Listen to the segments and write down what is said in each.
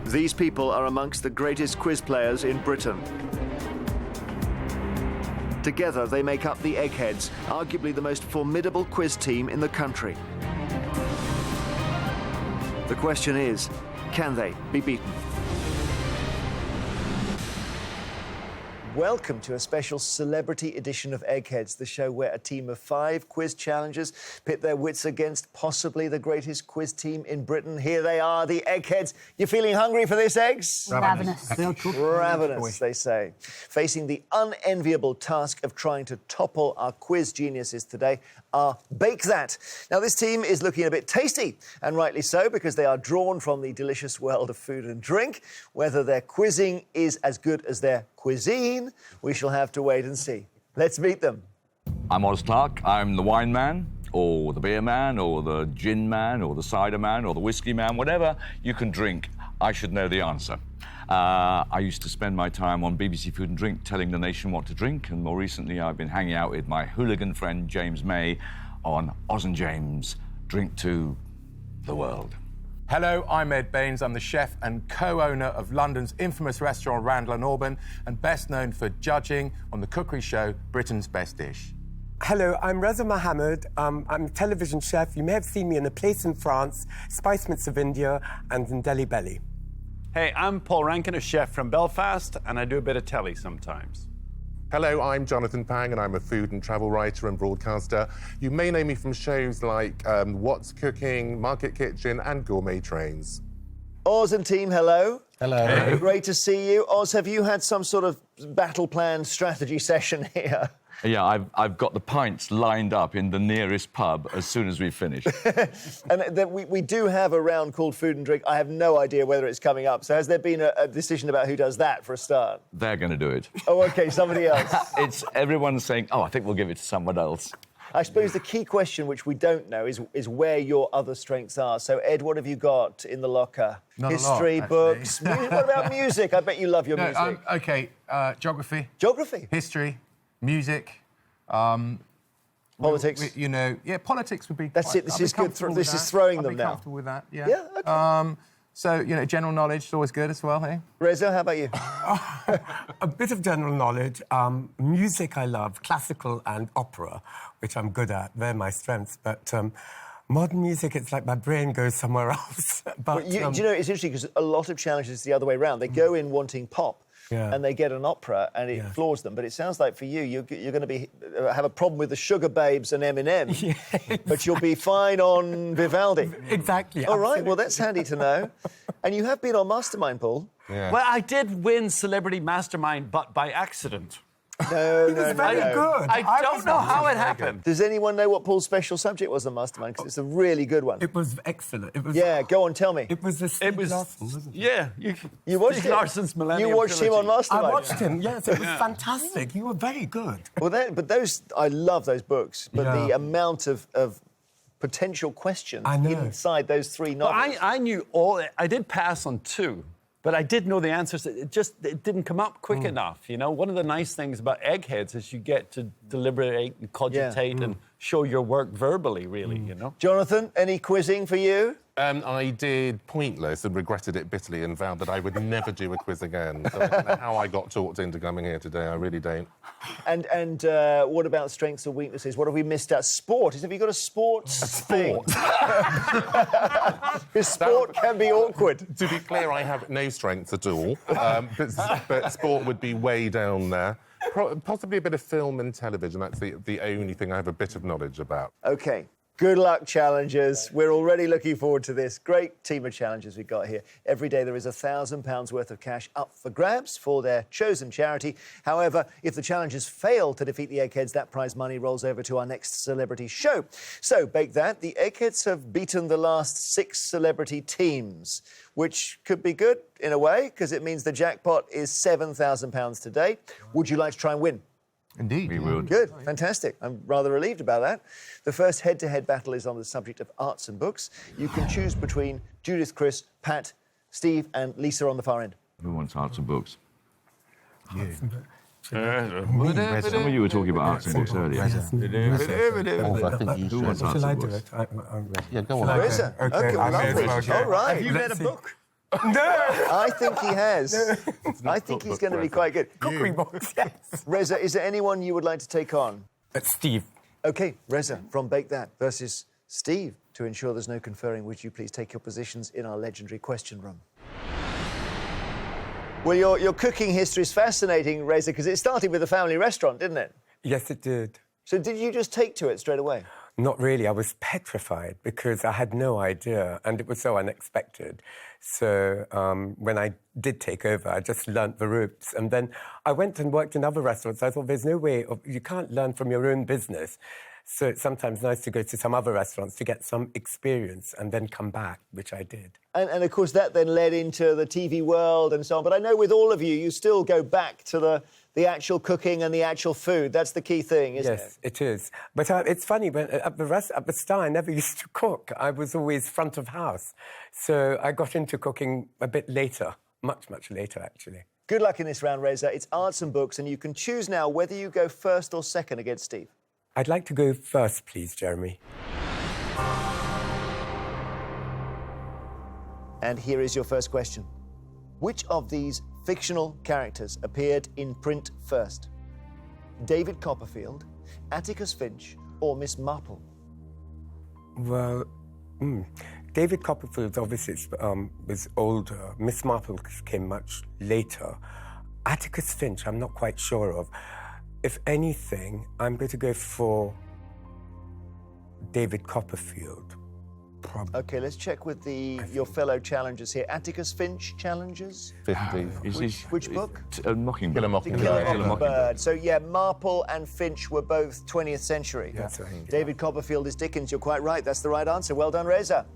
These people are amongst the greatest quiz players in Britain. Together, they make up the Eggheads, arguably the most formidable quiz team in the country. The question is, can they be beaten? Welcome to a special celebrity edition of Eggheads, the show where a team of 5 quiz challengers pit their wits against possibly the greatest quiz team in Britain. Here they are, the Eggheads. You feeling hungry for this, Eggs? Ravenous. Ravenous, they say. Facing the unenviable task of trying to topple our quiz geniuses today are Bake That. Now, this team is looking a bit tasty, and rightly so, because they are drawn from the delicious world of food and drink. Whether their quizzing is as good as their cuisine, we shall have to wait and see. Let's meet them. I'm Oz Clark. I'm the wine man, or the beer man, or the gin man, or the cider man, or the whiskey man. Whatever you can drink, I should know the answer. I used to spend my time on BBC Food and Drink telling the nation what to drink, and more recently I've been hanging out with my hooligan friend James May on Oz and James Drink to the World. Hello, I'm Ed Baines. I'm the chef and co-owner of London's infamous restaurant Randall and Auburn, and best known for judging on the cookery show Britain's Best Dish. Hello, I'm Reza Mohammed. I'm a television chef. You may have seen me in A Place in France, Spice Mints of India, and in Delhi Belly. Hey, I'm Paul Rankin, a chef from Belfast, and I do a bit of telly sometimes. Hello, I'm Jonathan Pang, and I'm a food and travel writer and broadcaster. You may know me from shows like What's Cooking, Market Kitchen, and Gourmet Trains. Oz and team, hello. Hello. Hey. Great to see you. Oz, have you had some sort of battle plan strategy session here? Yeah, I've got the pints lined up in the nearest pub as soon as we finish. And we do have a round called Food and Drink. I have no idea whether it's coming up. So has there been a decision about who does that for a start? They're going to do it. Oh, OK, somebody else. It's everyone's saying, oh, I think we'll give it to someone else. I suppose the key question, which we don't know, is where your other strengths are. So, Ed, what have you got in the locker? Not History, a lot, books. What about music? I bet you love your music. OK, geography. Geography? History, music. Politics? Politics would be... That's it, this is good. This is throwing them now. I'd be comfortable with that, yeah. Yeah, OK. So, general knowledge is always good as well, hey? Reza, how about you? A bit of general knowledge. Music I love, classical and opera, which I'm good at. They're my strengths. But modern music, it's like my brain goes somewhere else. But do you know, it's interesting because a lot of challenges the other way around. They go in wanting pop. Yeah. And they get an opera, and it floors them. But it sounds like for you, you're going to have a problem with the Sugar Babes and Eminem, Yes. but you'll be fine on Vivaldi. Exactly. All right, absolutely. well, that's handy to know. And you have been on Mastermind, Paul. Yeah. Well, I did win Celebrity Mastermind, but by accident. No, It was very good. I don't know how it happened. Does anyone know what Paul's special subject was on Mastermind? Because it's a really good one. It was excellent. It was, Yeah, go on, tell me. It was the Steve Larson, wasn't it? Yeah, You watched Steve it? Larson's Millennium You watched him on Trilogy. Mastermind? I watched him, yes. It was fantastic. You were very good. Well, but those, I love those books, but Yeah. the amount of potential questions I know. inside those 3 Well, novels. I knew all... I did pass on 2, but I did know the answers. It didn't come up quick enough, you know? One of the nice things about Eggheads is you get to deliberate and cogitate and show your work verbally, really, you know? Jonathan, any quizzing for you? I did Pointless and regretted it bitterly and vowed that I would never do a quiz again. So I don't know how I got talked into coming here today. I really don't. And what about strengths or weaknesses? What have we missed out? Sport. Have you got a sport? Sport. Because sport can be awkward. To be clear, I have no strengths at all, but sport would be way down there. Possibly a bit of film and television. That's the only thing I have a bit of knowledge about. OK. Good luck, challengers. We're already looking forward to this. Great team of challengers we've got here. Every day there is £1,000 worth of cash up for grabs for their chosen charity. However, if the challengers fail to defeat the Eggheads, that prize money rolls over to our next celebrity show. So, Bake That, the Eggheads have beaten the last 6 celebrity teams, which could be good in a way, because it means the jackpot is £7,000 today. Would you like to try and win? Indeed. We would. Good, fantastic. I'm rather relieved about that. The first head-to-head battle is on the subject of arts and books. You can choose between Judith, Chris, Pat, Steve and Lisa on the far end. Who wants arts and books? You. Some of you were talking about arts and books earlier. Who wants arts Shall I and do books? it? Yeah, go on. Reza. Okay, Okay, I may as lovely. well go. All right. Have you read a Let's see. book? No! I think he has. I think he's going to be quite good. Cookery books, yes. Reza, is there anyone you would like to take on? Steve. OK, Reza from Bake That versus Steve. To ensure there's no conferring, would you please take your positions in our legendary question room? Well, your cooking history is fascinating, Reza, because it started with a family restaurant, didn't it? Yes, it did. So did you just take to it straight away? Not really. I was petrified because I had no idea and it was so unexpected. So when I did take over, I just learnt the ropes. And then I went and worked in other restaurants. I thought, there's no way, you can't learn from your own business. So it's sometimes nice to go to some other restaurants to get some experience and then come back, which I did. And of course, that then led into the TV world and so on. But I know with all of you, you still go back to the actual cooking and the actual food. That's the key thing, isn't it? Yes, it is. But it's funny, when at the Star, I never used to cook. I was always front of house. So I got into cooking a bit later, much, much later, actually. Good luck in this round, Reza. It's arts and books, and you can choose now whether you go first or second against Steve. I'd like to go first, please, Jeremy. And here is your first question. Which of these fictional characters appeared in print first? David Copperfield, Atticus Finch, or Miss Marple? Well, David Copperfield obviously was older. Miss Marple came much later. Atticus Finch, I'm not quite sure of. If anything, I'm going to go for David Copperfield. Probably. OK, let's check with your fellow challengers here. Atticus Finch challengers? 50. Which book? Mockingbird. Kill a To Mockingbird. Kill a Kill a Mockingbird. So, yeah, Marple and Finch were both 20th century. That's right. David Copperfield is Dickens. You're quite right. That's the right answer. Well done, Reza.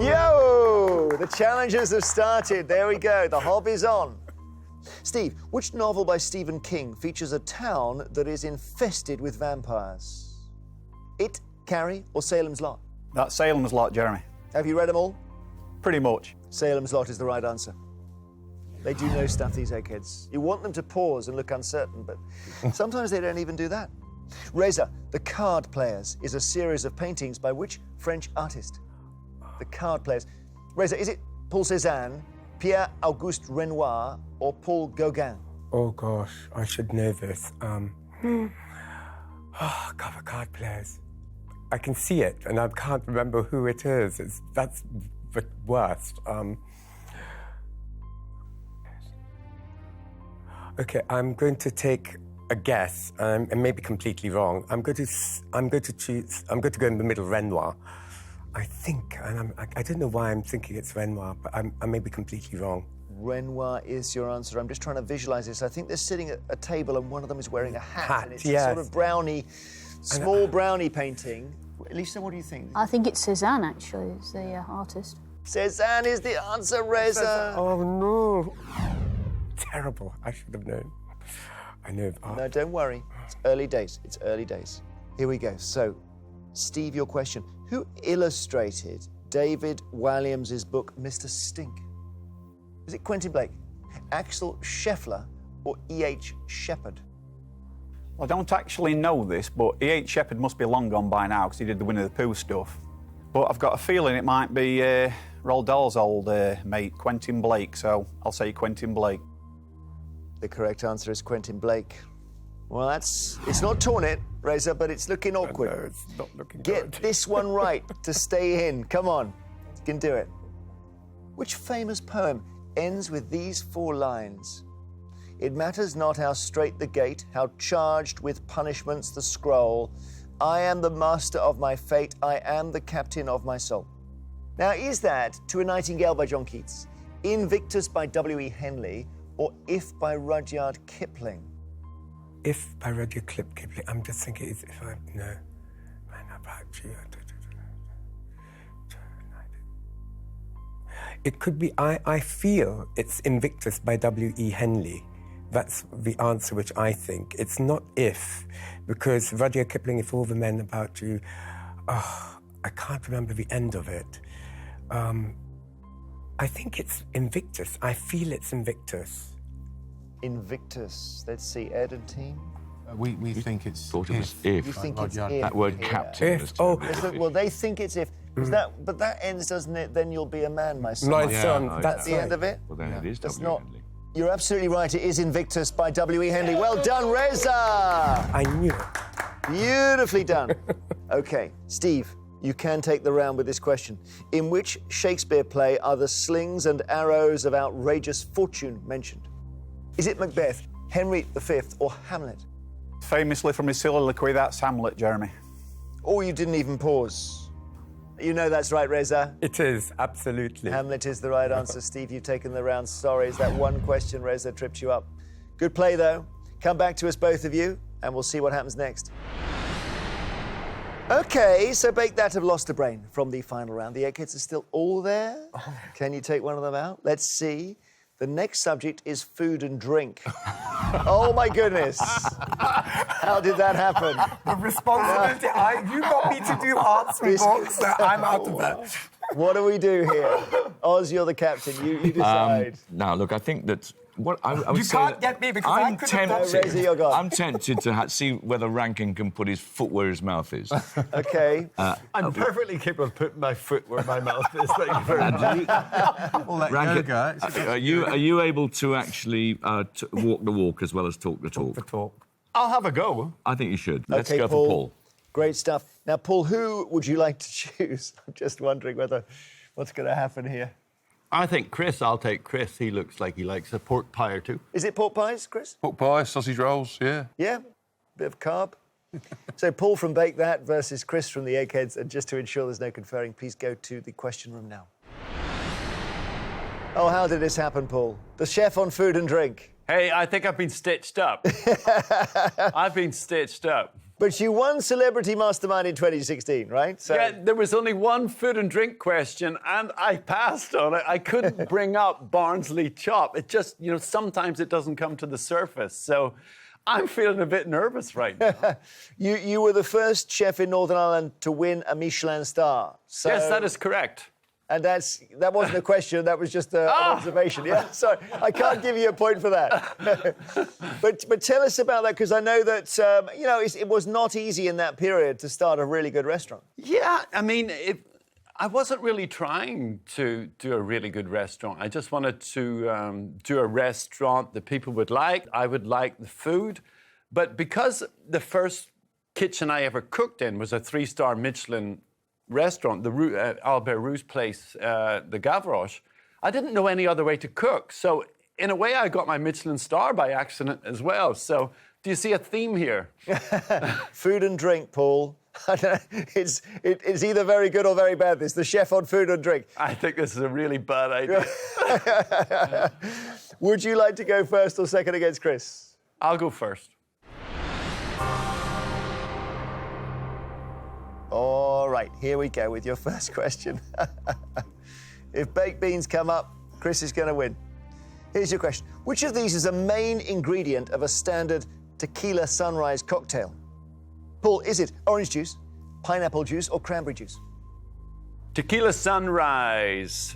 Yo! The challenges have started. There we go. The hob is on. Steve, which novel by Stephen King features a town that is infested with vampires? It, Carrie, or Salem's Lot? That's Salem's Lot, Jeremy. Have you read them all? Pretty much. Salem's Lot is the right answer. They do know stuff, these eggheads. You want them to pause and look uncertain, but sometimes they don't even do that. Reza, The Card Players is a series of paintings by which French artist? The Card Players. Reza, is it Paul Cézanne, Pierre-Auguste Renoir, or Paul Gauguin? Oh, gosh, I should know this. God, The Card Players. I can see it, and I can't remember who it is. That's the worst. OK, I'm going to take a guess, and maybe completely wrong. I'm going to go in the middle, Renoir. I think, and I don't know why I'm thinking it's Renoir, but I may be completely wrong. Renoir is your answer. I'm just trying to visualise this. I think they're sitting at a table and one of them is wearing a hat. And it's yes. a sort of brownie, small brownie painting. Lisa, what do you think? I think it's Cézanne, actually, is the artist. Cézanne is the answer, Reza. Oh, no. Terrible. I should have known. I know. No, don't worry. It's early days. It's early days. Here we go. So, Steve, your question. Who illustrated David Walliams' book, Mr. Stink? Is it Quentin Blake, Axel Scheffler, or E.H. Shepard? Well, I don't actually know this, but E.H. Shepard must be long gone by now because he did the Winnie the Pooh stuff. But I've got a feeling it might be Roald Dahl's old mate, Quentin Blake, so I'll say Quentin Blake. The correct answer is Quentin Blake. Well, it's not torn it, Reza, but it's looking awkward. No, it's not looking Get good. this one right to stay in. Come on, you can do it. Which famous poem ends with these 4 lines? It matters not how straight the gate, how charged with punishments the scroll. I am the master of my fate, I am the captain of my soul. Now, is that To a Nightingale by John Keats, Invictus by W.E. Henley, or If by Rudyard Kipling? If by Rudyard Kipling, I'm just thinking, if I know, man, about you. It could be, I feel it's Invictus by W.E. Henley. That's the answer which I think. It's not if, because Rudyard Kipling, If All the Men About You, I can't remember the end of it. I think it's Invictus. I feel it's Invictus. Invictus. Let's see, Ed and team. We think it's Thought it was if. You think it's Rudyard. if. That word here. captain. If, was oh. terribly Well, they think it's if. But that ends, doesn't it? Then you'll be a man, my son. My son, no, that's the end of it? Well, then it is That's W. not. Henley. You're absolutely right. It is Invictus by W.E. Henley. Well done, Reza. I knew it. Beautifully done. Okay, Steve, you can take the round with this question. In which Shakespeare play are the slings and arrows of outrageous fortune mentioned? Is it Macbeth, Henry V, or Hamlet? Famously from his soliloquy, that's Hamlet, Jeremy. Or you didn't even pause? You know that's right, Reza. It is, absolutely. Hamlet is the right answer. Steve, you've taken the round. Sorry, is that one question, Reza, tripped you up. Good play, though. Come back to us, both of you, and we'll see what happens next. OK, so Bake That have lost a brain from the final round. The Eggheads are still all there. Can you take one of them out? Let's see. The next subject is food and drink. Oh, my goodness. How did that happen? The responsibility, you got me to do arts and books, so I'm out of that. What do we do here? Oz, you're the captain. You decide. Now, look, I think that what I would You say can't that get me because I I'm could have done Reza, you're gone. I'm tempted to see whether Rankin can put his foot where his mouth is. OK. I'm perfectly capable of putting my foot where my mouth is. Thank you very much. Rankin, are you able to actually walk the walk as well as talk the talk? The talk. I'll have a go. I think you should. Let's OK, go Paul. for Paul. Great stuff. Now, Paul, who would you like to choose? I'm just wondering what's going to happen here. I think Chris. I'll take Chris. He looks like he likes a pork pie or two. Is it pork pies, Chris? Pork pie, sausage rolls, yeah. Yeah, bit of carb. So Paul from Bake That versus Chris from the Eggheads. And just to ensure there's no conferring, please go to the question room now. Oh, how did this happen, Paul? The chef on food and drink. Hey, I think I've been stitched up. I've been stitched up. But you won Celebrity Mastermind in 2016, right? So Yeah, there was only one food and drink question, and I passed on it. I couldn't bring up Barnsley chop. It just, sometimes it doesn't come to the surface. So I'm feeling a bit nervous right now. you were the first chef in Northern Ireland to win a Michelin star. So, Yes, that is correct. And that wasn't a question, that was just an observation. Yeah, sorry, I can't give you a point for that. but tell us about that, because I know that, it was not easy in that period to start a really good restaurant. Yeah, I mean, I wasn't really trying to do a really good restaurant. I just wanted to do a restaurant that people would like. I would like the food. But because the first kitchen I ever cooked in was a 3-star Michelin restaurant, the Albert Roux's place, the Gavroche, I didn't know any other way to cook. So in a way, I got my Michelin star by accident as well. So do you see a theme here? Food and drink, Paul. It's either very good or very bad. This the chef on food and drink. I think this is a really bad idea. Would you like to go first or second against Chris? I'll go first. All right, here we go with your first question. If baked beans come up, Chris is going to win. Here's your question. Which of these is a main ingredient of a standard tequila sunrise cocktail? Paul, is it orange juice, pineapple juice, or cranberry juice? Tequila sunrise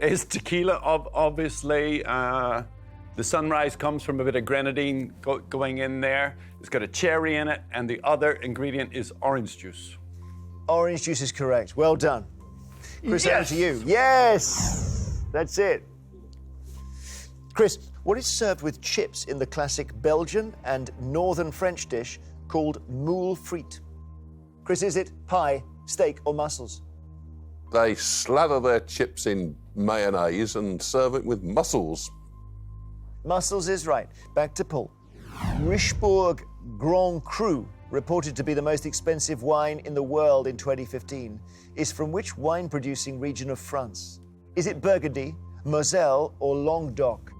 is tequila, obviously. The sunrise comes from a bit of grenadine going in there. It's got a cherry in it, and the other ingredient is orange juice. Orange juice is correct. Well done. Chris, over to you. Yes! That's it. Chris, what is served with chips in the classic Belgian and northern French dish called moule frite? Chris, is it pie, steak, or mussels? They slather their chips in mayonnaise and serve it with mussels. Mussels is right. Back to Paul. Richebourg Grand Cru, reported to be the most expensive wine in the world in 2015, is from which wine-producing region of France? Is it Burgundy, Moselle, or Languedoc?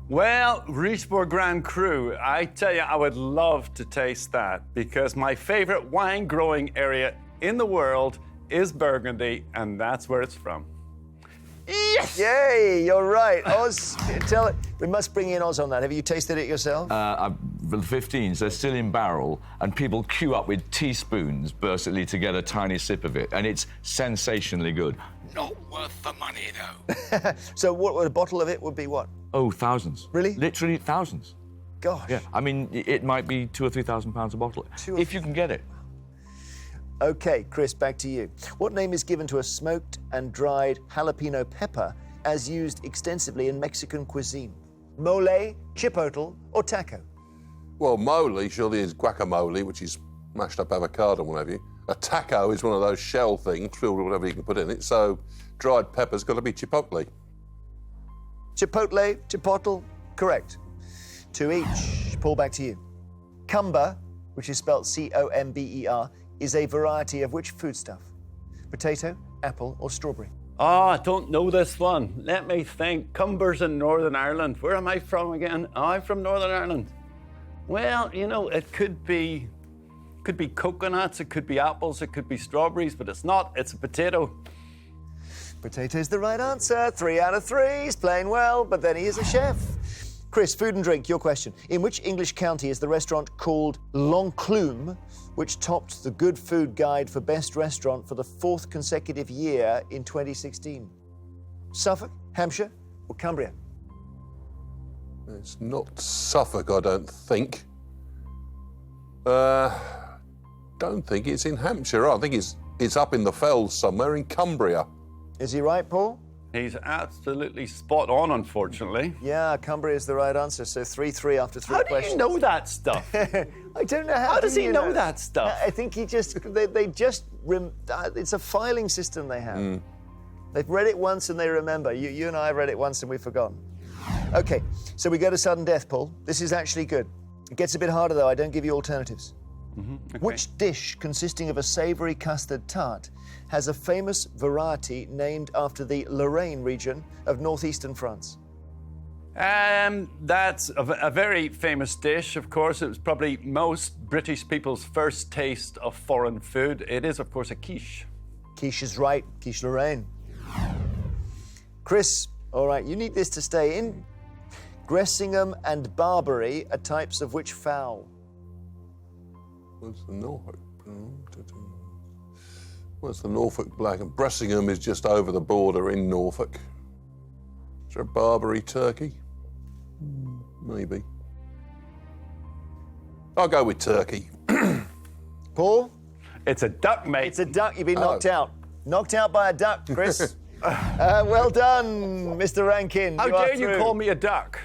Well, Richebourg Grand Cru, I tell you, I would love to taste that because my favorite wine growing area in the world is Burgundy, and that's where it's from. Yes! Yay, you're right. Oz, tell it. We must bring in Oz on that. Have you tasted it yourself? The 15s, they're still in barrel, and people queue up with teaspoons, basically, to get a tiny sip of it, and it's sensationally good. Not worth the money, though. So what a bottle of it would be what? Oh, thousands. Really? Literally thousands. Gosh. Yeah, I mean, it might be £2,000 or £3,000 a bottle, if you can get it. OK, Chris, back to you. What name is given to a smoked and dried jalapeno pepper as used extensively in Mexican cuisine? Mole, chipotle, or taco? Well, mole surely is guacamole, which is mashed up avocado and what have you. A taco is one of those shell things filled with whatever you can put in it. So dried pepper's got to be chipotle. Chipotle, chipotle, correct. 2 each. Paul, back to you. Cumber, which is spelled C-O-M-B-E-R, is a variety of which foodstuff? Potato, apple, or strawberry? Oh, I don't know this one. Let me think. Cumbers in Northern Ireland. Where am I from again? Oh, I'm from Northern Ireland. Well, you know, it could be coconuts, it could be apples, it could be strawberries, but it's not. It's a potato. Potato's the right answer. 3 out of 3. He's playing well, but then he is a chef. Chris, food and drink, your question. In which English county is the restaurant called L'Enclume, which topped the Good Food Guide for Best Restaurant for the 4th consecutive year in 2016? Suffolk, Hampshire, or Cumbria? It's not Suffolk, I don't think. Don't think it's in Hampshire. I think it's up in the fells somewhere in Cumbria. Is he right, Paul? He's absolutely spot on, unfortunately. Yeah, Cumbria is the right answer. So 3-3 after 3 How do questions. you know that stuff? I don't know how does do he you know that stuff? I think he just, it's a filing system they have. They've read it once and they remember. You and I read it once and we've forgotten. Okay, so we go to sudden death, Paul. This is actually good. It gets a bit harder though, I don't give you alternatives. Okay. Which dish consisting of a savoury custard tart has a famous variety named after the Lorraine region of northeastern France? That's a very famous dish, of course. It was probably most British people's first taste of foreign food. It is, of course, a quiche. Quiche is right. Quiche Lorraine. Chris, all right, you need this to stay in. Gressingham and Barbary are types of which fowl? What's the Norfolk? What's the Norfolk black? And Bressingham is just over the border in Norfolk. Is there a Barbary turkey? Maybe. I'll go with turkey. Paul? It's a duck, mate. It's a duck. You've been knocked out. Knocked out by a duck, Chris. Well done, Mr. Rankin. How dare you call me a duck?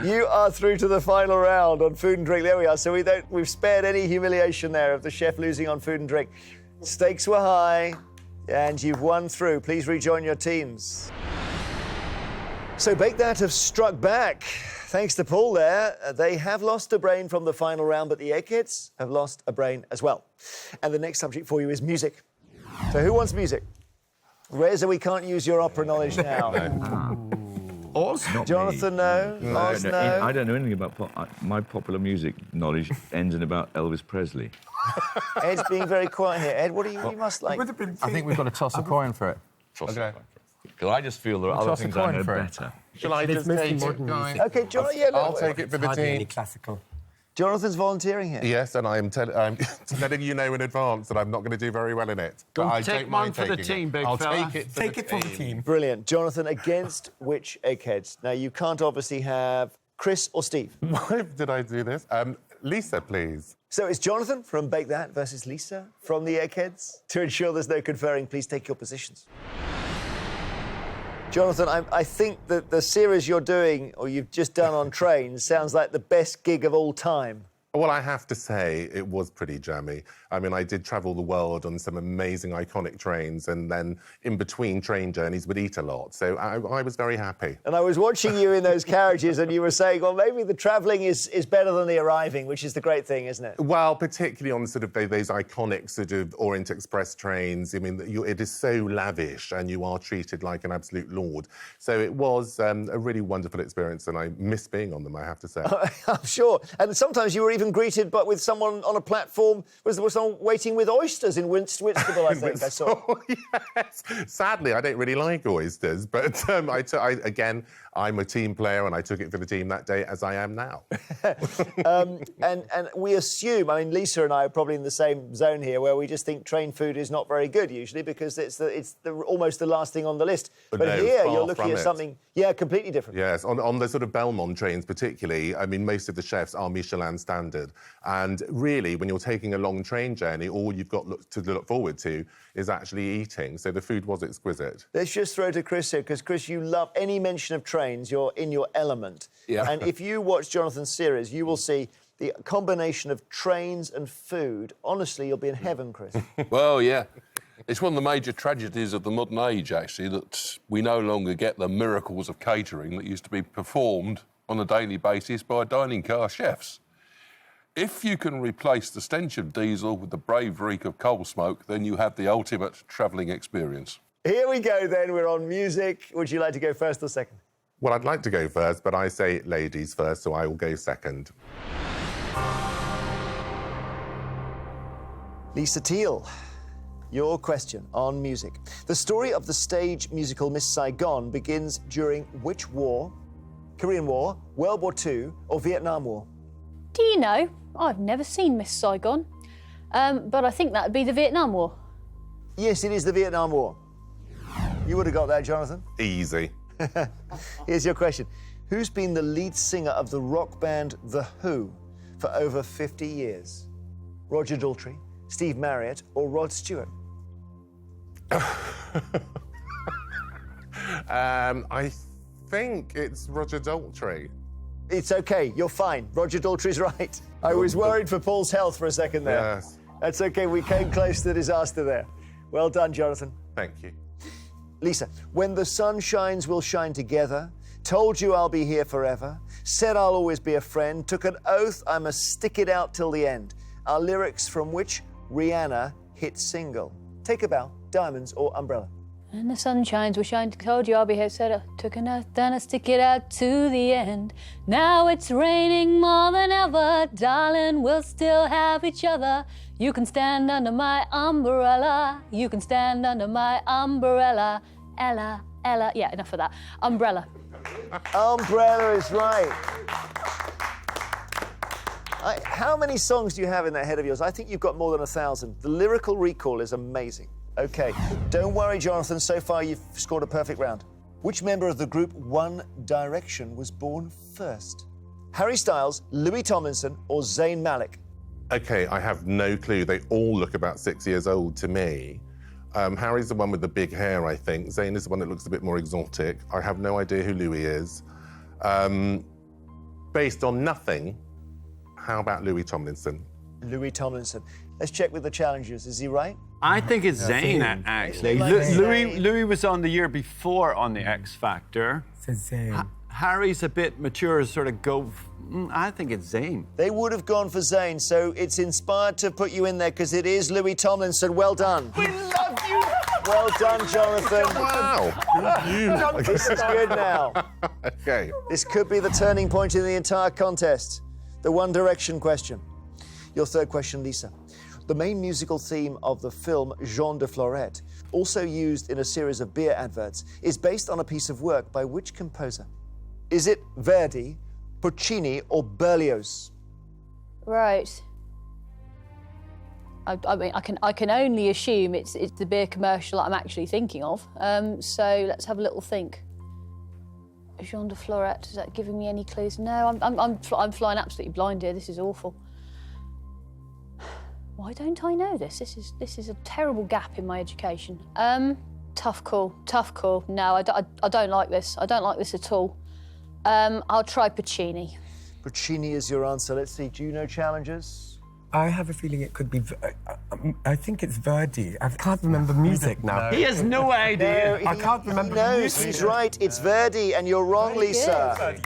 You are through to the final round on food and drink. There we are. So we've spared any humiliation there of the chef losing on food and drink. Stakes were high, and you've won through. Please rejoin your teams. So Bake That have struck back. Thanks to Paul there. They have lost a brain from the final round, but the Eggheads have lost a brain as well. And the next subject for you is music. So who wants music? Reza, we can't use your opera knowledge now. Oz? Jonathan, no. Oz, no. I don't know anything about my popular music knowledge ends in about Elvis Presley. Ed's being very quiet here. Ed, what do you must like? I think we've got to toss a coin for it. Because I just feel there are other Toss a things I coin know for it. better. Shall I just take it, guys? OK, yeah, I'll take it for the Hardly any team. classical. Jonathan's volunteering here. Yes, and I'm letting you know in advance that I'm not going to do very well in it. But Don't I take don't one mind for the taking team, it. big I'll fella. take it for Take the it for the team. Brilliant. Jonathan, against which Eggheads? Now, you can't obviously have Chris or Steve. Why did I do this? Lisa, please. So it's Jonathan from Bake That versus Lisa from the Eggheads. To ensure there's no conferring, please take your positions. Jonathan, I think that the series you're doing, or you've just done on trains, sounds like the best gig of all time. Well, I have to say, it was pretty jammy. I mean, I did travel the world on some amazing, iconic trains, and then in between train journeys would eat a lot. So I was very happy. And I was watching you in those carriages, and you were saying, well, maybe the travelling is better than the arriving, which is the great thing, isn't it? Well, particularly on sort of those iconic sort of Orient Express trains. I mean, it is so lavish, and you are treated like an absolute lord. So it was a really wonderful experience, and I miss being on them, I have to say. I'm sure. And sometimes you were even greeted but with someone on a platform. Was there someone waiting with oysters in Whitstable, I think I saw. Yes. Sadly, I don't really like oysters, but I'm a team player and I took it for the team that day, as I am now. And we assume, I mean, Lisa and I are probably in the same zone here, where we just think train food is not very good usually because it's almost the last thing on the list. But no, here far you're looking from at it. something, completely different. Yes, on the sort of Belmont trains particularly, I mean, most of the chefs are Michelin standard. considered. And really, when you're taking a long train journey, all you've got to look forward to is actually eating. So the food was exquisite. Let's just throw to Chris here, because, Chris, you love any mention of trains. You're in your element. Yeah. And if you watch Jonathan's series, you will see the combination of trains and food. Honestly, you'll be in heaven, Chris. Well, yeah. It's one of the major tragedies of the modern age, actually, that we no longer get the miracles of catering that used to be performed on a daily basis by dining car chefs. If you can replace the stench of diesel with the brave reek of coal smoke, then you have the ultimate travelling experience. Here we go, then. We're on music. Would you like to go first or second? Well, I'd like to go first, but I say ladies first, so I will go second. Lisa Teal, your question on music. The story of the stage musical Miss Saigon begins during which war? Korean War, World War II, or Vietnam War? Do you know, I've never seen Miss Saigon, but I think that would be the Vietnam War. Yes, it is the Vietnam War. You would have got that, Jonathan. Easy. Here's your question. Who's been the lead singer of the rock band The Who for over 50 years? Roger Daltrey, Steve Marriott, or Rod Stewart? I think it's Roger Daltrey. It's OK, you're fine. Roger Daltrey's right. I was worried for Paul's health for a second there. Yes. That's OK, we came close to disaster there. Well done, Jonathan. Thank you. Lisa, when the sun shines, we'll shine together. Told you I'll be here forever. Said I'll always be a friend. Took an oath I must stick it out till the end. Are lyrics from which Rihanna hit single? Take a bow, Diamonds, or Umbrella? And the sun shines, we shine, told you I'll be here, said I took an oath, then I stick it out to the end. Now it's raining more than ever, darling, we'll still have each other. You can stand under my umbrella, you can stand under my umbrella. Ella, Ella, yeah, enough of that. Umbrella. Umbrella is right. How many songs do you have in that head of yours? I think you've got more than 1,000. The lyrical recall is amazing. OK, don't worry, Jonathan. So far, you've scored a perfect round. Which member of the group One Direction was born first? Harry Styles, Louis Tomlinson, or Zayn Malik? OK, I have no clue. They all look about 6 years old to me. Harry's the one with the big hair, I think. Zayn is the one that looks a bit more exotic. I have no idea who Louis is. Based on nothing, how about Louis Tomlinson? Louis Tomlinson. Let's check with the challengers. Is he right? I think it's Zayn, actually. Louis was on the year before on the X Factor. So Zayn. Harry's a bit mature, sort of I think it's Zayn. They would have gone for Zayn, so it's inspired to put you in there because it is Louis Tomlinson. Well done. We love you! Well done, Jonathan. Wow! This is good now. OK. This could be the turning point in the entire contest. The One Direction question. Your third question, Lisa. The main musical theme of the film Jean de Florette, also used in a series of beer adverts, is based on a piece of work by which composer? Is it Verdi, Puccini, or Berlioz? Right. I mean, I can only assume it's the beer commercial I'm actually thinking of. So let's have a little think. Jean de Florette, is that giving me any clues? No, I'm flying absolutely blind here. This is awful. Why don't I know this? This is a terrible gap in my education. Tough call. No, I don't like this. I don't like this at all. I'll try Puccini. Puccini is your answer. Let's see. Do you know challengers? I have a feeling it could be. I think it's Verdi. I can't remember music now. He has no idea. No, I can't remember He knows. music. He's right. It's Verdi, and you're wrong, Very Lisa.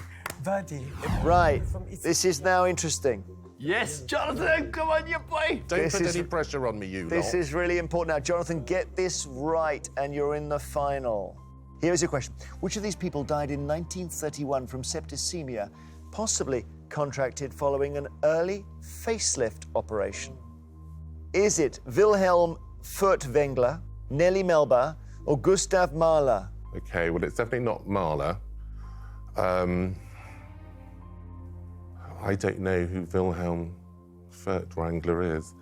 Verdi. Right. This is now interesting. Yes, Jonathan, come on, you boy. Don't This put is- any pressure on me, you This lot. is really important. Now, Jonathan, get this right, and you're in the final. Here's your question. Which of these people died in 1931 from septicemia, possibly contracted following an early facelift operation? Is it Wilhelm Furtwängler, Nelly Melba, or Gustav Mahler? OK, well, it's definitely not Mahler. I don't know who Wilhelm Furtwängler is.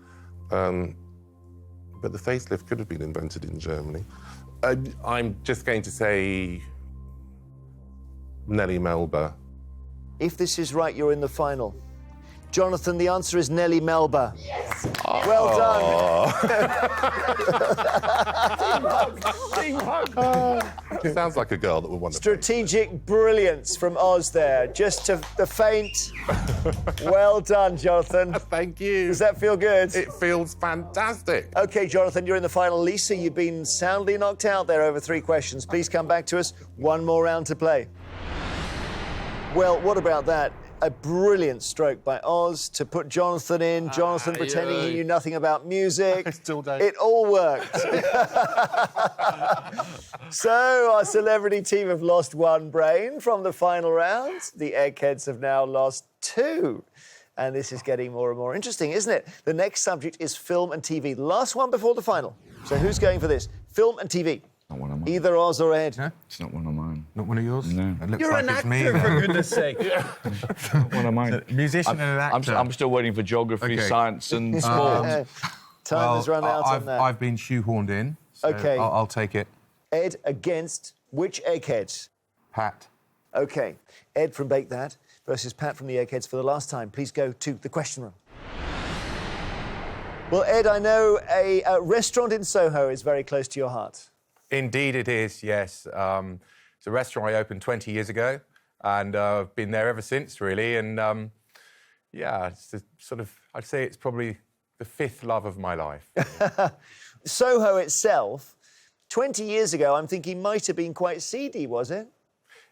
But the facelift could have been invented in Germany. I'm just going to say Nelly Melba. If this is right, you're in the final. Jonathan, the answer is Nellie Melba. Yes. Well done. It sounds like a girl that would want to. Strategic brilliance from Oz there. Just to the feint. Well done, Jonathan. Thank you. Does that feel good? It feels fantastic. OK, Jonathan, you're in the final. Lisa, you've been soundly knocked out there over 3 questions. Please come back to us. 1 more round to play. Well, what about that? A brilliant stroke by Oz to put Jonathan in. Jonathan pretending he knew nothing about music. I still don't. It all worked. So our celebrity team have lost 1 brain from the final round. The Eggheads have now lost 2. And this is getting more and more interesting, isn't it? The next subject is film and TV. Last one before the final. So who's going for this? Film and TV. Not one of mine. Either Oz or Ed. Huh? It's not one of mine. Not one of yours? No. It looks You're like an it's actor, me. for goodness sake. Not one of mine. Musician and an actor. I'm still waiting for geography, Okay. science, and sport. Time has run out on that. I've been shoehorned in. So OK. I'll take it. Ed against which Eggheads? Pat. OK. Ed from Bake That versus Pat from the Eggheads for the last time. Please go to the question room. Well, Ed, I know a restaurant in Soho is very close to your heart. Indeed it is, yes. It's a restaurant I opened 20 years ago, and I've been there ever since, really. And, yeah, it's the sort of... I'd say it's probably the 5th love of my life. Soho itself, 20 years ago, I'm thinking might have been quite seedy, was it?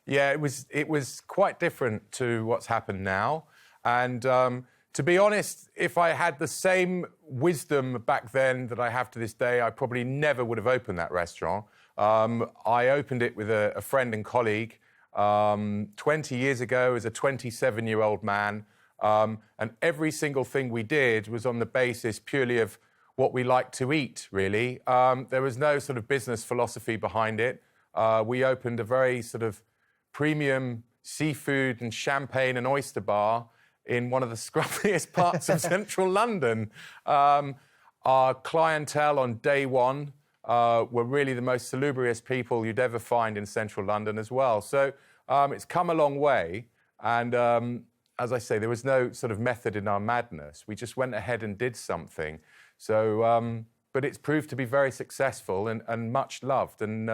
Yeah, it was quite different to what's happened now. And to be honest, if I had the same wisdom back then that I have to this day, I probably never would have opened that restaurant. I opened it with a friend and colleague 20 years ago as a 27-year-old man. And every single thing we did was on the basis purely of what we like to eat, really. There was no sort of business philosophy behind it. We opened a very sort of premium seafood and champagne and oyster bar in one of the scrubbiest parts of central London. Our clientele on day one were really the most salubrious people you'd ever find in central London as well. So it's come a long way. And as I say, there was no sort of method in our madness. We just went ahead and did something. So, but it's proved to be very successful and much loved, and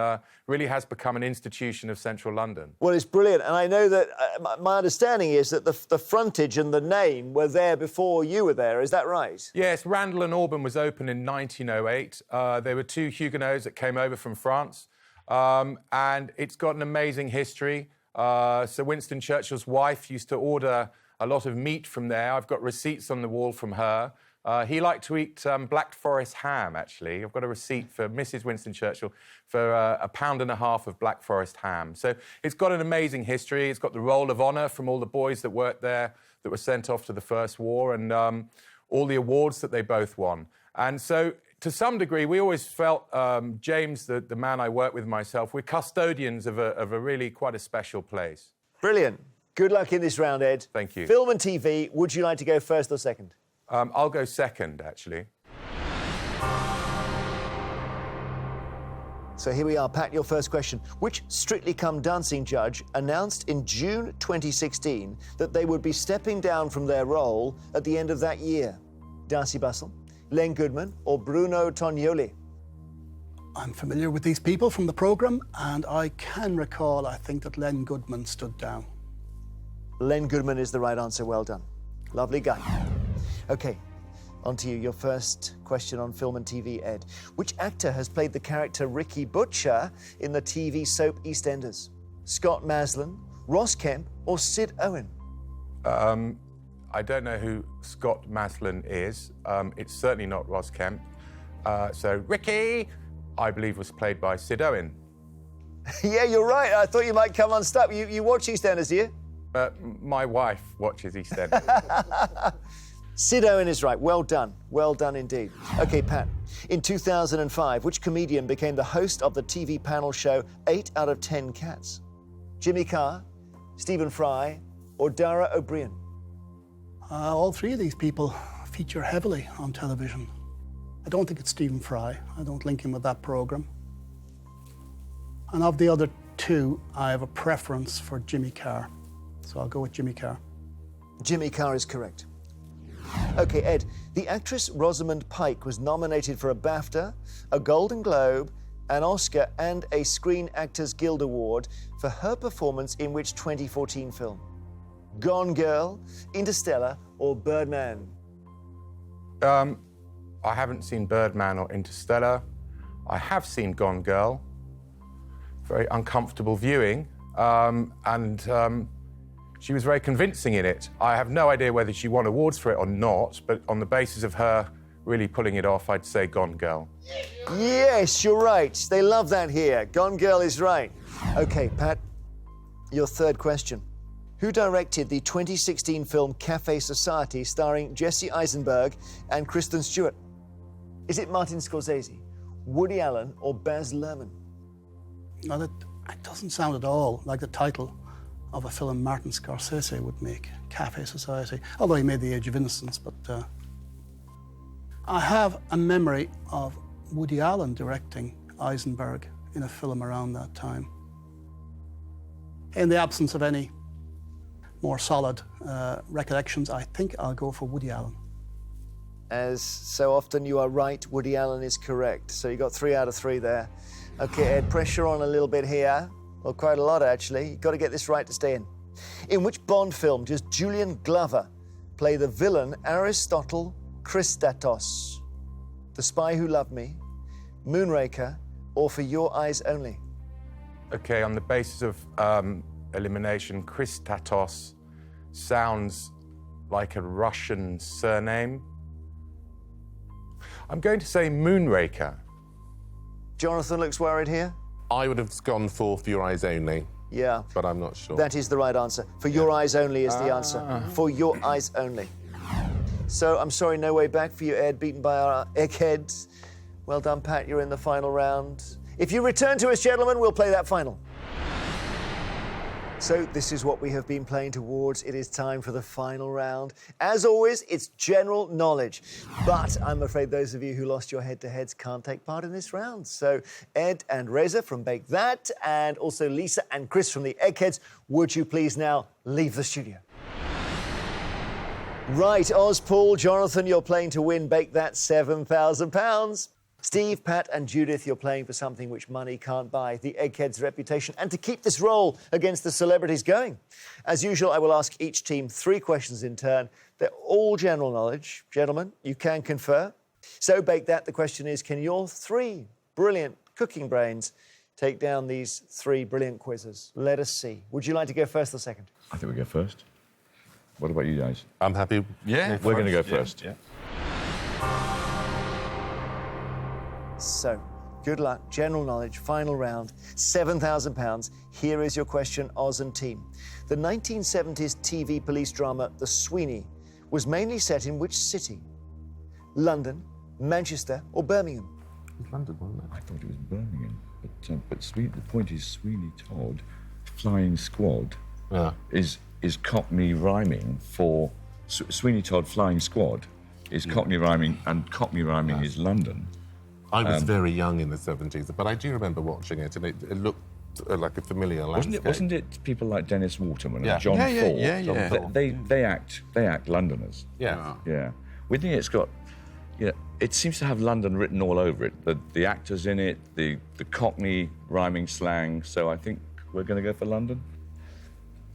really has become an institution of central London. Well, it's brilliant. And I know that my understanding is that the frontage and the name were there before you were there. Is that right? Yes, Randall and Auburn was open in 1908. There were 2 Huguenots that came over from France, and it's got an amazing history. Sir Winston Churchill's wife used to order a lot of meat from there. I've got receipts on the wall from her. He liked to eat Black Forest ham, actually. I've got a receipt for Mrs. Winston Churchill for £1.50 of Black Forest ham. So it's got an amazing history. It's got the Roll of Honour from all the boys that worked there that were sent off to the First War, and all the awards that they both won. And so, to some degree, we always felt, James, the man I work with myself, we're custodians of a really quite a special place. Brilliant. Good luck in this round, Ed. Thank you. Film and TV, would you like to go first or second? I'll go second, actually. So here we are, Pat, your first question. Which Strictly Come Dancing judge announced in June 2016 that they would be stepping down from their role at the end of that year? Darcy Bussell, Len Goodman or Bruno Tognoli? I'm familiar with these people from the programme, and I can recall, I think, that Len Goodman stood down. Len Goodman is the right answer. Well done. Lovely guy. OK, on to you. Your first question on film and TV, Ed. Which actor has played the character Ricky Butcher in the TV soap EastEnders? Scott Maslin, Ross Kemp or Sid Owen? I don't know who Scott Maslin is. It's certainly not Ross Kemp. So Ricky, I believe, was played by Sid Owen. Yeah, you're right. I thought you might come unstuck. You watch EastEnders, do you? My wife watches EastEnders. Sid Owen is right. Well done. Well done indeed. OK, Pat. In 2005, which comedian became the host of the TV panel show 8 out of 10 Cats? Jimmy Carr, Stephen Fry or Dara O'Brien? All 3 of these people feature heavily on television. I don't think it's Stephen Fry. I don't link him with that programme. And of the other 2, I have a preference for Jimmy Carr. So I'll go with Jimmy Carr. Jimmy Carr is correct. OK, Ed, the actress Rosamund Pike was nominated for a BAFTA, a Golden Globe, an Oscar and a Screen Actors Guild Award for her performance in which 2014 film? Gone Girl, Interstellar or Birdman? I haven't seen Birdman or Interstellar. I have seen Gone Girl. Very uncomfortable viewing. She was very convincing in it. I have no idea whether she won awards for it or not, but on the basis of her really pulling it off, I'd say Gone Girl. Yes, you're right. They love that here. Gone Girl is right. OK, Pat, your third question. Who directed the 2016 film Cafe Society starring Jesse Eisenberg and Kristen Stewart? Is it Martin Scorsese, Woody Allen or Baz Luhrmann? Now, that doesn't sound at all like the title of a film Martin Scorsese would make, Cafe Society, although he made The Age of Innocence. But I have a memory of Woody Allen directing Eisenberg in a film around that time. In the absence of any more solid recollections, I think I'll go for Woody Allen. As so often you are right, Woody Allen is correct. So you got 3 out of 3 there. OK, Ed, pressure on a little bit here. Well, quite a lot, actually. You've got to get this right to stay in. In which Bond film does Julian Glover play the villain Aristotle Christatos? The Spy Who Loved Me, Moonraker, or For Your Eyes Only? OK, on the basis of elimination, Christatos sounds like a Russian surname. I'm going to say Moonraker. Jonathan looks worried here. I would have gone for Your Eyes Only. Yeah. But I'm not sure. That is the right answer. For Your Eyes Only is the answer. For Your Eyes Only. So I'm sorry, no way back for you, Ed, beaten by our Eggheads. Well done, Pat, you're in the final round. If you return to us, gentlemen, we'll play that final. So this is what we have been playing towards. It is time for the final round. As always, it's general knowledge. But I'm afraid those of you who lost your head-to-heads can't take part in this round. So Ed and Reza from Bake That, and also Lisa and Chris from the Eggheads, would you please now leave the studio? Right, Oz, Paul, Jonathan, you're playing to win Bake That £7,000. Steve, Pat and Judith, you're playing for something which money can't buy, the Eggheads' reputation, and to keep this roll against the celebrities going. As usual, I will ask each team 3 questions in turn. They're all general knowledge. Gentlemen, you can confer. So, Bake That, the question is, can your 3 brilliant cooking brains take down these 3 brilliant quizzes? Let us see. Would you like to go first or second? I think we go first. What about you guys? I'm happy. Yeah, we're going to go first. Yeah. So, good luck, general knowledge, final round, £7,000. Here is your question, Oz and team. The 1970s TV police drama The Sweeney was mainly set in which city? London, Manchester or Birmingham? It was London, wasn't it? I thought it was Birmingham, but the point is Sweeney Todd, Flying Squad, is Cockney rhyming for... Sweeney Todd Flying Squad is Cockney rhyming, and Cockney rhyming is London. I was very young in the 70s, but I do remember watching it, and it looked like a familiar landscape. Wasn't it people like Dennis Waterman and John Ford? They act Londoners. Yeah. Yeah. With me, it's got... it seems to have London written all over it. The actors in it, the Cockney rhyming slang. So I think we're going to go for London.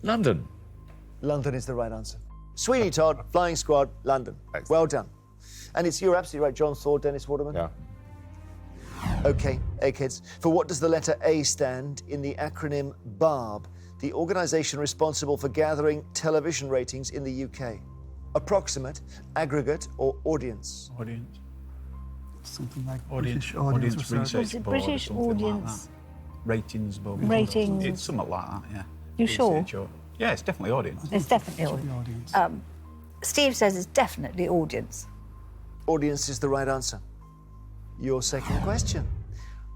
London. London is the right answer. Sweeney Todd, Flying Squad, London. Excellent. Well done. And you're absolutely right, John Ford, Dennis Waterman. Yeah. OK, Eggheads. For what does the letter A stand in the acronym BARB, the organisation responsible for gathering television ratings in the UK? Approximate, aggregate or audience? Audience. Something like Audience. British audience Research research. Board or British something like audience. that. Ratings board. Ratings. It's something like that, yeah. You sure? Research or- Yeah, it's definitely audience. It's definitely The audience. audience. Steve says it's definitely audience. Audience is the right answer. Your second question.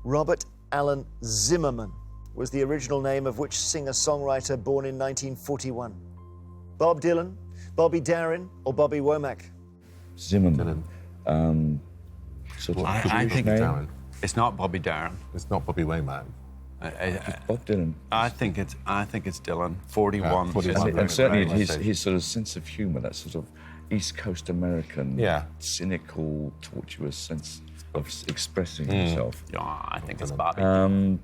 Robert Allen Zimmerman was the original name of which singer-songwriter born in 1941? Bob Dylan, Bobby Darin or Bobby Womack? Zimmerman. I think Darren. It's not Bobby Darin. It's not Bobby Womack. Bob Dylan. I think it's Dylan. 41. Yeah, 41. And certainly his sort of sense of humour, that sort of East Coast American, cynical, tortuous sense of expressing himself. Yeah, I think it's Bobby.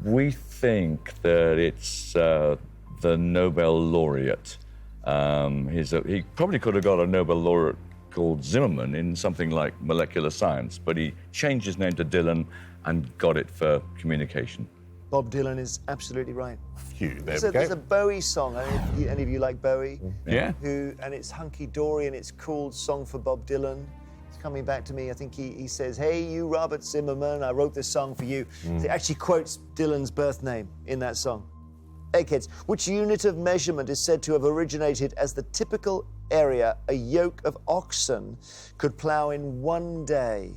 We think that it's the Nobel laureate. He probably could have got a Nobel laureate called Zimmerman in something like molecular science, but he changed his name to Dylan and got it for communication. Bob Dylan is absolutely right. Phew, there So we go. there's a Bowie song. I don't know if any of you like Bowie. Yeah. And it's Hunky Dory, and it's called Song for Bob Dylan. It's coming back to me. I think he says, "Hey, you Robert Zimmerman, I wrote this song for you." So it actually quotes Dylan's birth name in that song. Eggheads, which unit of measurement is said to have originated as the typical area a yoke of oxen could plough in one day?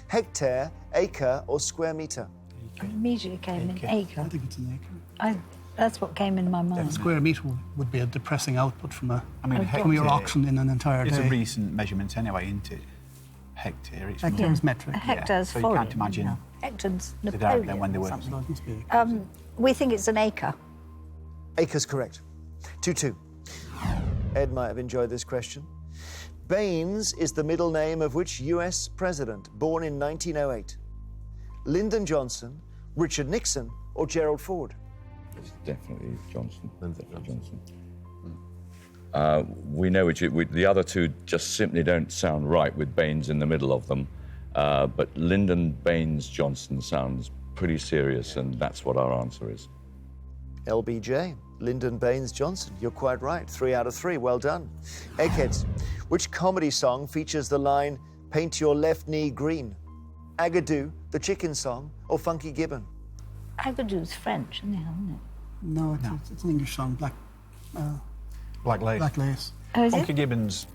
Hectare, acre, or square meter? It immediately came in acre. I think it's an acre. That's what came in my mind. A square metre would be a depressing output from mean, from your hectare oxen in an entire It's day. a recent measurement anyway, isn't it? Hectare. It's Hectare is metric. A hectare's So you foreign. can't imagine Hectare's did that Napoleon then when they or were- something. So it must be acres. We think it's an acre. Acres correct. 2-2. Ed might have enjoyed this question. Baines is the middle name of which US president born in 1908? Lyndon Johnson, Richard Nixon, or Gerald Ford? It's definitely Johnson. Johnson. We know the other two just simply don't sound right with Baines in the middle of them. But Lyndon Baines Johnson sounds pretty serious, and that's what our answer is. LBJ, Lyndon Baines Johnson. You're quite right. 3 out of 3. Well done. Eggheads, which comedy song features the line, "Paint your left knee green"? Agadoo, the chicken song, or Funky Gibbon? Agadoo's French, isn't it? No, it's an English song, Black Lace. Black Lace. Oh, is Funky it? Gibbons.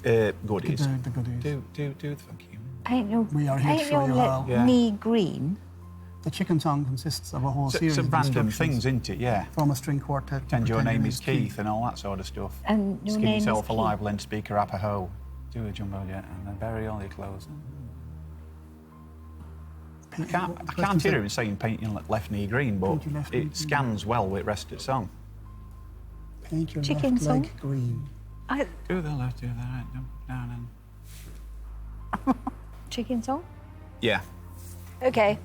Goodies. The goodies. Do the Funky Gibbons. Ain't your, We are here to ain't show your you left how. Yeah. knee green? The chicken song consists of a whole series Some of random instructions things, isn't it? Yeah. from a string quartet. Pretend your pretending name is it's Keith and all that sort of stuff. And your Skin name is yourself Keith. alive, lend speaker up a hoe. Do a jumbo jet and then bury all your clothes. I can't hear him saying paint your left knee green, but Paint your left knee green. it scans well with the rest of the song. Paint your Chicken left song? leg green. Do the left, do the right, down and... Chicken song? Yeah. Okay.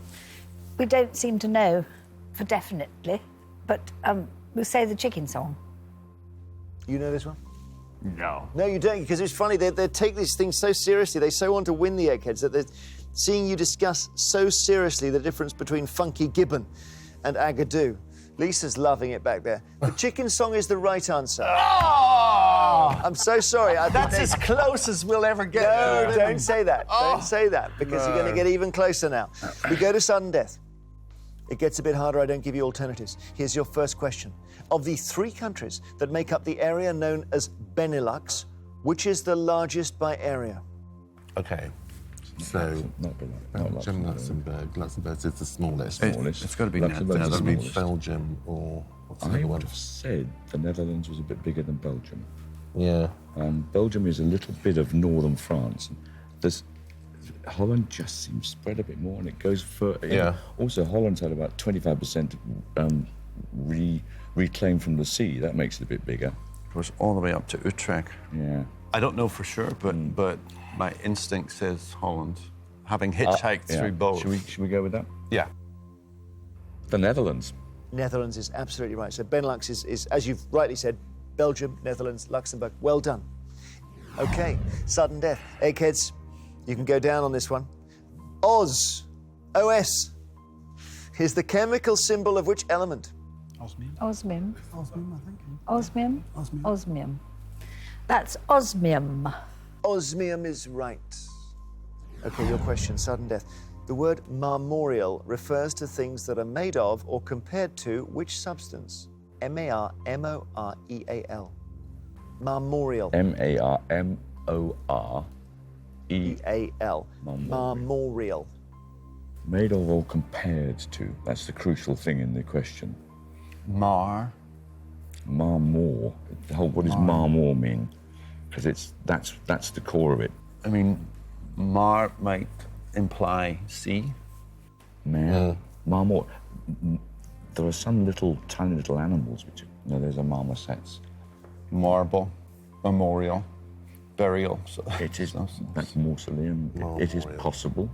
We don't seem to know for definitely, but we'll say the chicken song. You know this one? No. No, you don't, because it's funny. They take these things so seriously. They so want to win the Eggheads that they're seeing you discuss so seriously the difference between Funky Gibbon and Agadoo. Lisa's loving it back there. The chicken song is the right answer. Oh! I'm so sorry. That's as close as we'll ever get. No, don't say that. Don't say that, because you're going to get even closer now. We go to sudden death. It gets a bit harder. I don't give you alternatives. Here's your first question. Of the 3 countries that make up the area known as Benelux, which is the largest by area? Okay. So, Not Belgium, Luxembourg. Luxembourg is the smallest. It's got to be Luxembourg's the It's be smallest. Belgium or what's the I other one? would have said the Netherlands was a bit bigger than Belgium. Yeah. Belgium is a little bit of northern France. Holland just seems spread a bit more, and it goes further. Yeah. Also, Holland's had about 25% reclaimed from the sea. That makes it a bit bigger. It was all the way up to Utrecht. Yeah. I don't know for sure, but my instinct says Holland. Having hitchhiked Yeah. through both. Should we go with that? Yeah. The Netherlands. Netherlands is absolutely right. So Benelux is, as you've rightly said, Belgium, Netherlands, Luxembourg. Well done. Okay, sudden death. Eggheads, you can go down on this one. Oz, O-S, is the chemical symbol of which element? Osmium. Osmium, I think. Osmium? Osmium. Osmium. That's osmium. Osmium is right. Okay, your question, sudden death. The word marmoreal refers to things that are made of or compared to which substance? M-A-R-M-O-R-E-A-L. Marmoreal. Marmore. E-A-L. Marmoreal. Made of or compared to. That's the crucial thing in the question. Mar. Marmore. What does marmore mean? Because that's the core of it. I mean, mar might imply sea. Marmore. There are some tiny little animals which. No, those are marmosets. Marble. Memorial. burial. So. It is. That's mausoleum. It is possible.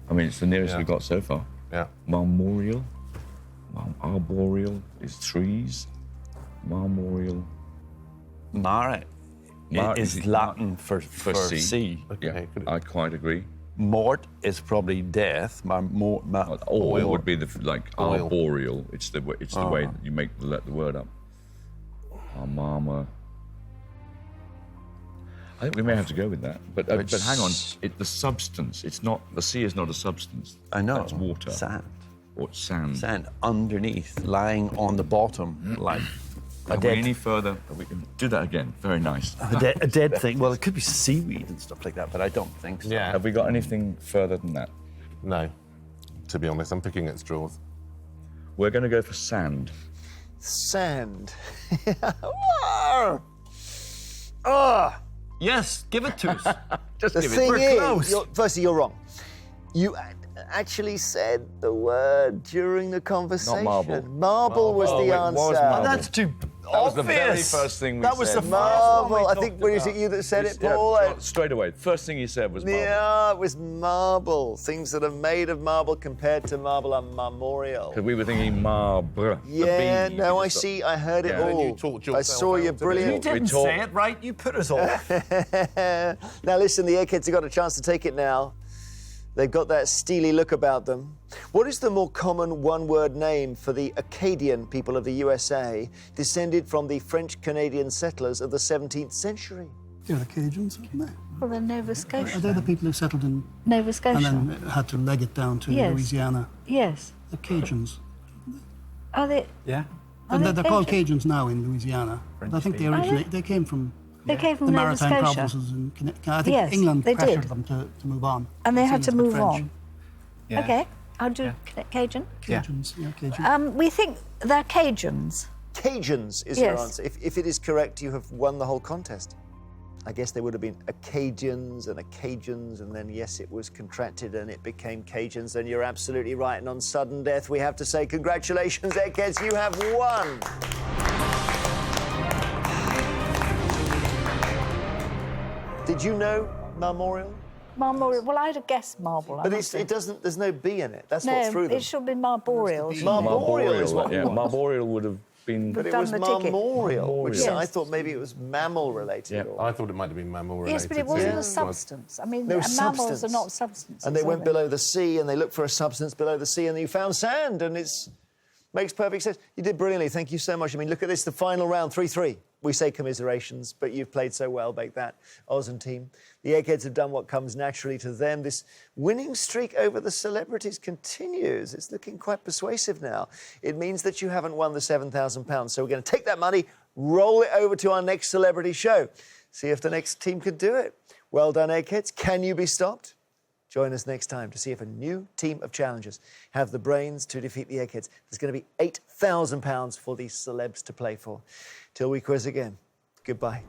I mean, it's the nearest we've got so far. Yeah. Marmoreal. Arboreal is trees. Marmoreal. Mare is Latin for sea. Yeah, I quite agree. Mort is probably death. Oil would be arboreal. It's the way that you let the word up. Marmor. I think we may have to go with that. But hang on, the substance. It's not. The sea is not a substance. I know. That's water. Sand. Or sand. Sand underneath, lying on the bottom, like a Are we dead. any further? We can do that again. Very nice. A dead thing. Well, it could be seaweed and stuff like that, but I don't think so. Yeah. Have we got anything further than that? No. To be honest, I'm picking at straws. We're going to go for sand. Sand. Yes, give it to us. Just The give thing We're is, close. firstly, you're wrong. You actually said the word during the conversation. marble. Marble was the it answer. was marble. That's too That was the very obvious. first thing we That was said. the Marble. first I think, was it you that said it, Yeah, Paul? straight away. First thing he said was marble. Yeah, it was marble. Things that are made of marble compared to marble are marmoreal. Because we were thinking marbre. The Yeah, B, no, you I just see. I heard it Yeah. all. You talked I yourself saw out your of it. You brilliant. didn't talk- say it right. You put us off. Now listen, the Eggheads have got a chance to take it now. They've got that steely look about them. What is the more common one-word name for the Acadian people of the USA, descended from the French-Canadian settlers of the 17th century? They're the Cajuns, aren't they? Well, they're Nova Are Scotia. they the people who settled in Nova Scotia. and then had to leg it down to Yes. Louisiana? Yes. The Cajuns. Are they? Yeah. Are They're they called Cajuns? Cajuns now in Louisiana. But I think they originally they came from They came from the Nova maritime Scotia. provinces in I think Yes, England they pressured did. them to move on. And they Same had as to the move French. on. Okay, I'll do Cajun. Cajuns, yeah, Cajun. We think they're Cajuns. Cajuns is your Yes. answer. If it is correct, you have won the whole contest. I guess there would have been Acadians and Acajuns, and then, yes, it was contracted and it became Cajuns, and you're absolutely right. And on sudden death, we have to say congratulations, Eggheads, you have won. Did you know Marmoreal? Marmoreal. Well, I'd have guessed marble. I But must it doesn't, there's no B in it. That's No, what threw them. it should be marboreal. Marmoreal is what yeah. it was. Marboreal would have been. But it done was the ticket. marmoreal, which Yes. I thought maybe it was mammal related. Yeah. Or, I thought it might have been mammal related. Yes, but it wasn't too. a substance. I mean, No mammals are substance. not substances. and they are went below the sea and they looked for a substance below the sea and you found sand, and it's makes perfect sense. You did brilliantly. Thank you so much. I mean, look at this, the final round, 3-3. We say commiserations, but you've played so well, Bake That, Oz and team. The Eggheads have done what comes naturally to them. This winning streak over the celebrities continues. It's looking quite persuasive now. It means that you haven't won the £7,000. So we're going to take that money, roll it over to our next celebrity show. See if the next team could do it. Well done, Eggheads. Can you be stopped? Join us next time to see if a new team of challengers have the brains to defeat the Eggheads. There's going to be £8,000 for these celebs to play for. Till we quiz again, goodbye.